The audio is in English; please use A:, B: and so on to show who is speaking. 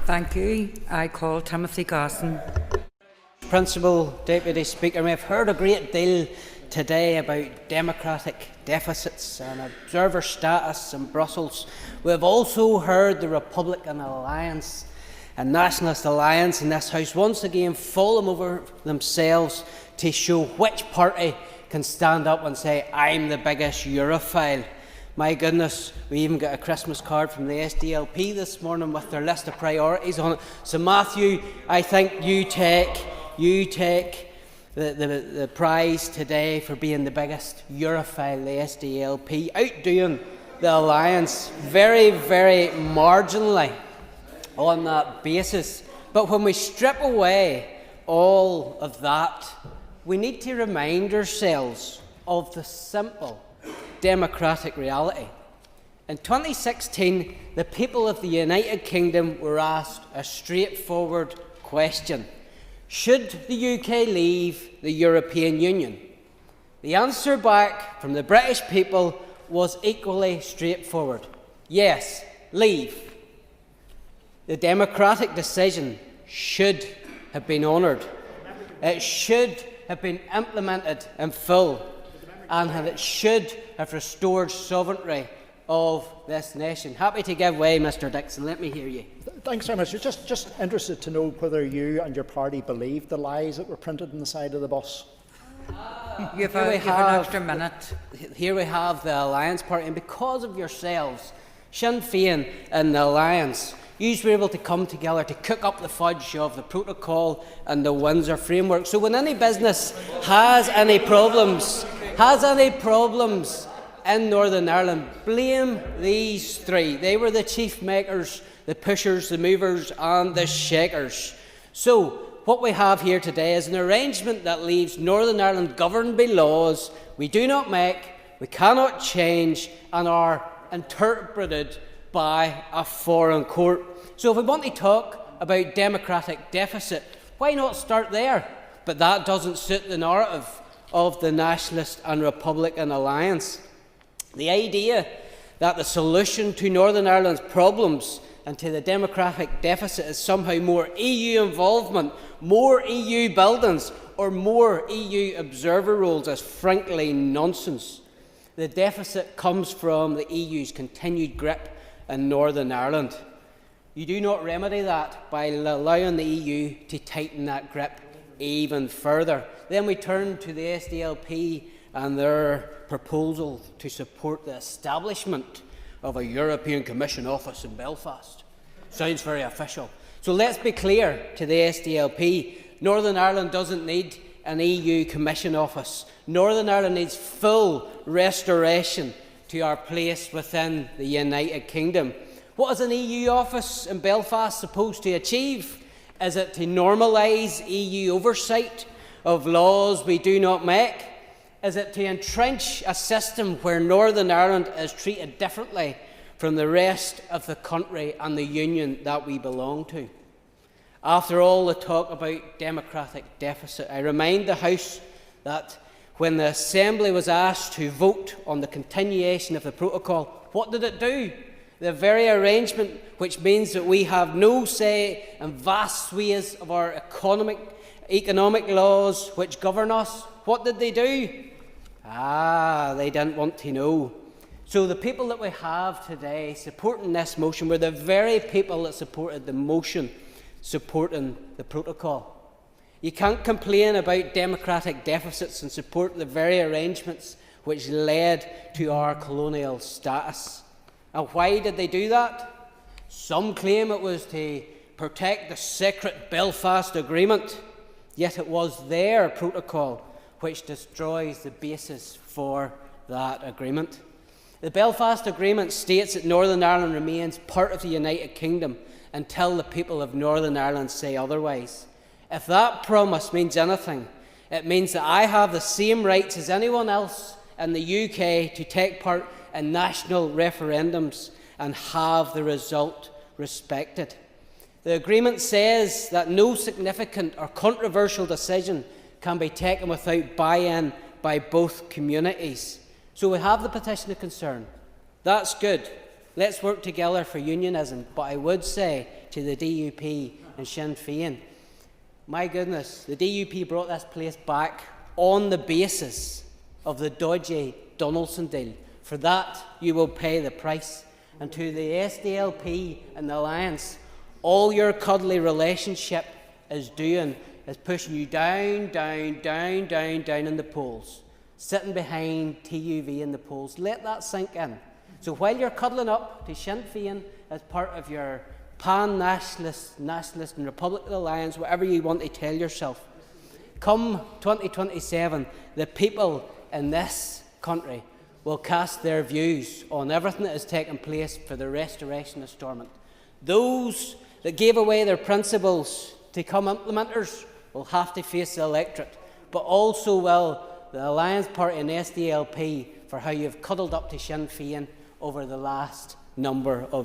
A: Thank you. I call Timothy Gosson.
B: Principal Deputy Speaker, we have heard a great deal today about democratic deficits and observer status in Brussels. We have also heard the Republican Alliance and Nationalist Alliance in this House once again fall over themselves to show which party can stand up and say, "I'm the biggest Europhile." My goodness, we even got a Christmas card from the SDLP this morning with their list of priorities on it. So Matthew, I think you take the prize today for being the biggest Europhile, the SDLP, outdoing the Alliance very, very marginally on that basis. But when we strip away all of that, we need to remind ourselves of the simple democratic reality. In 2016, the people of the United Kingdom were asked a straightforward question: should the UK leave the European Union? The answer back from the British people was equally straightforward: yes, leave. The democratic decision should have been honoured. It should have been implemented in full, and it should have restored sovereignty of this nation. Happy to give way, Mr Dixon. Let me hear you.
C: Thanks very much. Just interested to know whether you and your party believed the lies that were printed on the side of the bus.
A: You have an extra minute.
B: Here we have the Alliance Party, and because of yourselves, Sinn Féin and the Alliance, you were able to come together to cook up the fudge of the Protocol and the Windsor Framework. So when any business has any problems in Northern Ireland, blame these three. They were the chief makers, the pushers, the movers and the shakers. So what we have here today is an arrangement that leaves Northern Ireland governed by laws we do not make, we cannot change, and are interpreted by a foreign court. So if we want to talk about democratic deficit, why not start there? But that doesn't suit the narrative of the Nationalist and Republican Alliance. The idea that the solution to Northern Ireland's problems and to the democratic deficit is somehow more EU involvement, more EU buildings, or more EU observer roles is frankly nonsense. The deficit comes from the EU's continued grip in Northern Ireland. You do not remedy that by allowing the EU to tighten that grip even further. Then we turn to the SDLP and their proposal to support the establishment of a European Commission office in Belfast. Sounds very official. So let's be clear to the SDLP. Northern Ireland doesn't need an EU Commission office. Northern Ireland needs full restoration to our place within the United Kingdom. What is an EU office in Belfast supposed to achieve? Is it to normalise EU oversight of laws we do not make? Is it to entrench a system where Northern Ireland is treated differently from the rest of the country and the union that we belong to? After all the talk about democratic deficit, I remind the House that when the Assembly was asked to vote on the continuation of the Protocol, what did it do? The very arrangement which means that we have no say in vast swathes of our economic laws which govern us. What did they do? They didn't want to know. So the people that we have today supporting this motion were the very people that supported the motion supporting the Protocol. You can't complain about democratic deficits and support the very arrangements which led to our colonial status. And why did they do that? Some claim it was to protect the secret Belfast Agreement, yet it was their Protocol which destroys the basis for that agreement. The Belfast Agreement states that Northern Ireland remains part of the United Kingdom until the people of Northern Ireland say otherwise. If that promise means anything, it means that I have the same rights as anyone else in the UK to take part in national referendums and have the result respected. The agreement says that no significant or controversial decision can be taken without buy-in by both communities. So we have the petition of concern. That's good. Let's work together for unionism. But I would say to the DUP and Sinn Féin, my goodness, the DUP brought this place back on the basis of the dodgy Donaldson deal. For that, you will pay the price. And to the SDLP and the Alliance, all your cuddly relationship is doing is pushing you down, down, down, down, down in the polls, sitting behind TUV in the polls. Let that sink in. So while you're cuddling up to Sinn Féin as part of your pan-nationalist, nationalist and Republican alliance, whatever you want to tell yourself, come 2027, the people in this country will cast their views on everything that has taken place for the restoration of Stormont. Those that gave away their principles to become implementers will have to face the electorate, but also will the Alliance Party and SDLP for how you've cuddled up to Sinn Féin over the last number of